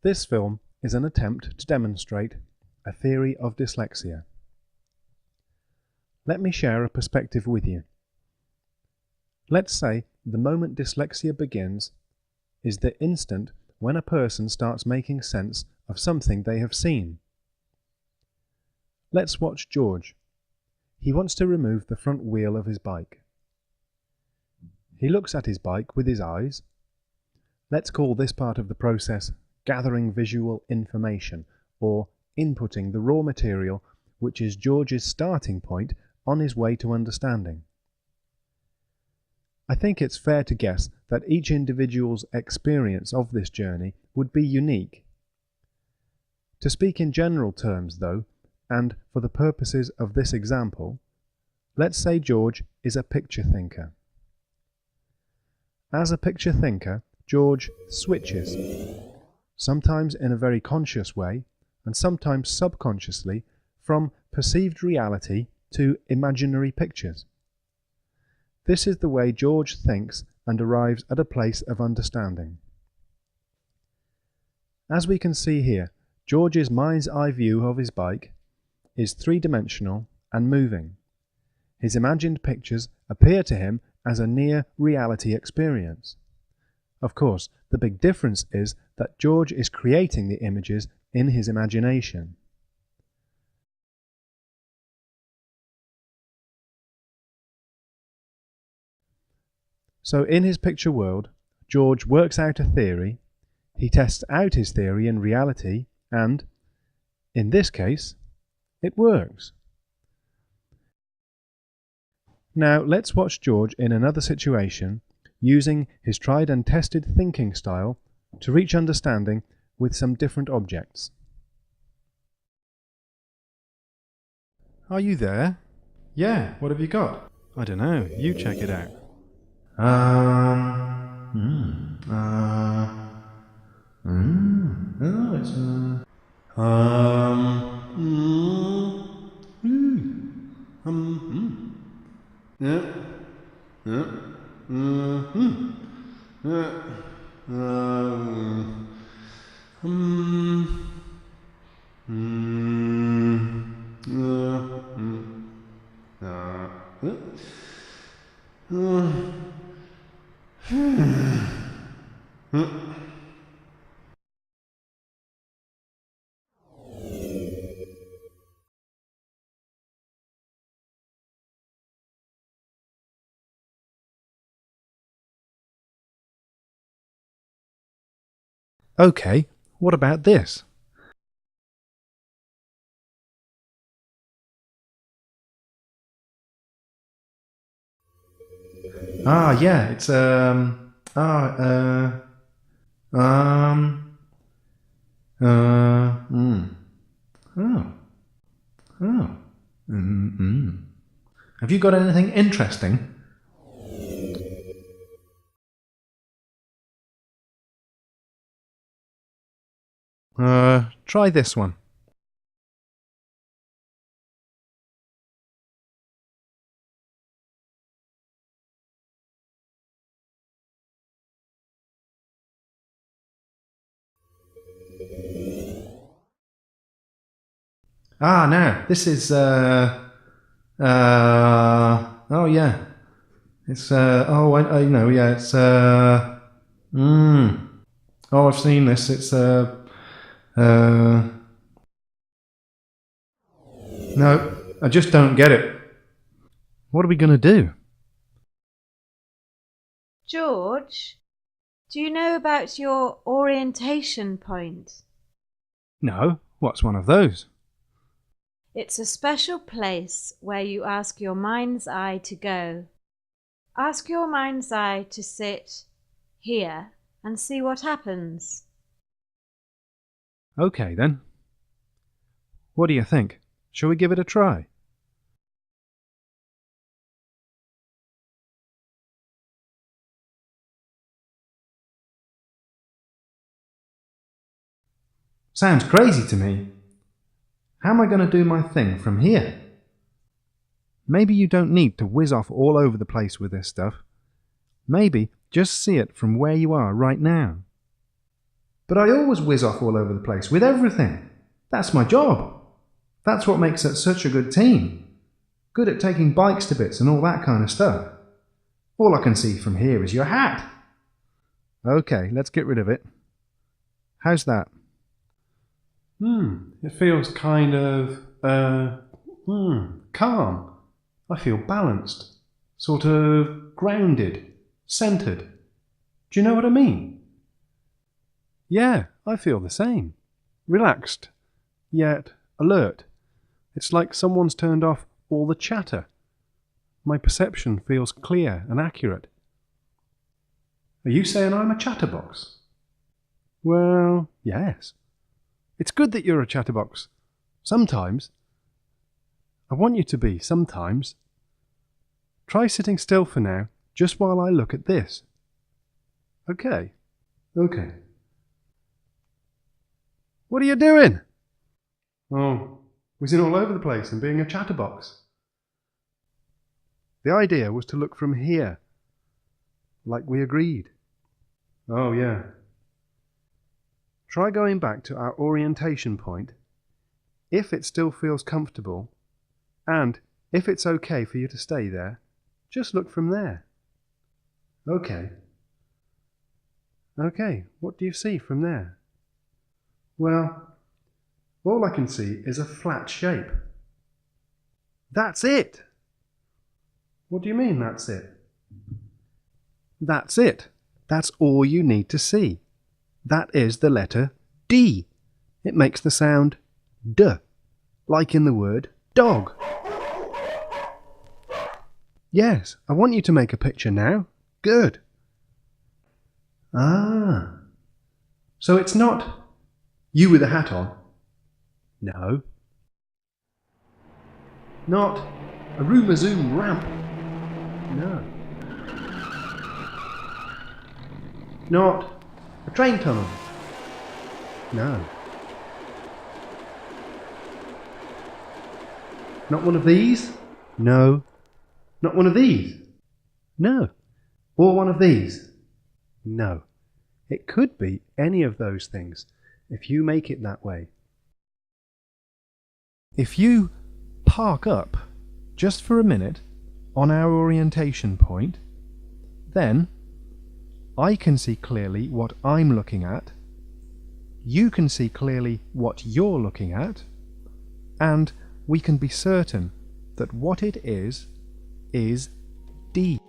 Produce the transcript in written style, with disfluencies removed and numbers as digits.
This film is an attempt to demonstrate a theory of dyslexia. Let me share a perspective with you. Let's say the moment dyslexia begins is the instant when a person starts making sense of something they have seen. Let's watch George. He wants to remove the front wheel of his bike. He looks at his bike with his eyes. Let's call this part of the process gathering visual information, or inputting the raw material which is George's starting point on his way to understanding. I think it's fair to guess that each individual's experience of this journey would be unique. To speak in general terms though, and for the purposes of this example, let's say George is a picture thinker. As a picture thinker, George switches, sometimes in a very conscious way, and sometimes subconsciously, from perceived reality to imaginary pictures. This is the way George thinks and arrives at a place of understanding. As we can see here, George's mind's eye view of his bike is three-dimensional and moving. His imagined pictures appear to him as a near reality experience. Of course, the big difference is that George is creating the images in his imagination. So in his picture world, George works out a theory, he tests out his theory in reality, and, in this case, it works. Now let's watch George in another situation, using his tried and tested thinking style to reach understanding with some different objects. Are you there? Yeah, what have you got? I don't know, you check it out. Oh, it's Okay, what about this? yeah, it's oh, Have you got anything interesting? Try this one. No, this is, oh yeah. It's, oh, I know, yeah, it's, oh, I've seen this, it's, no, I just don't get it. What are we going to do? George, do you know about your orientation point? No, what's one of those? It's a special place where you ask your mind's eye to go. Ask your mind's eye to sit here and see what happens. Okay then. What do you think? Shall we give it a try? Sounds crazy to me. How am I going to do my thing from here? Maybe you don't need to whiz off all over the place with this stuff. Maybe just see it from where you are right now. but I always whiz off all over the place with everything. That's my job. That's what makes us such a good team. Good at taking bikes to bits and all that kind of stuff. All I can see from here is your hat. Okay, let's get rid of it. How's that? It feels kind of, calm. I feel balanced. Sort of grounded. Centred. Do you know what I mean? Yeah, I feel the same. Relaxed, yet alert. It's like someone's turned off all the chatter. My perception feels clear and accurate. Are you saying I'm a chatterbox? Well, yes. It's good that you're a chatterbox. Sometimes. I want you to be sometimes. Try sitting still for now, just while I look at this. Okay? Okay. What are you doing? Oh, whizzing all over the place and being a chatterbox. The idea was to look from here, like we agreed. Oh, yeah. Try going back to our orientation point, if it still feels comfortable, and if it's okay for you to stay there, just look from there. Okay. Okay, what do you see from there? Well, all I can see is a flat shape. That's it! What do you mean, that's it? That's it. That's all you need to see. That is the letter D. It makes the sound D, like in the word dog. Yes, I want you to make a picture now. Good. Ah. So it's not you with a hat on? No. Not a Room-a-Zoom ramp? No. Not a train tunnel? No. Not one of these? No. Not one of these? No. Or one of these? No. It could be any of those things, if you make it that way. If you park up just for a minute on our orientation point, then I can see clearly what I'm looking at, you can see clearly what you're looking at, and we can be certain that what it is D.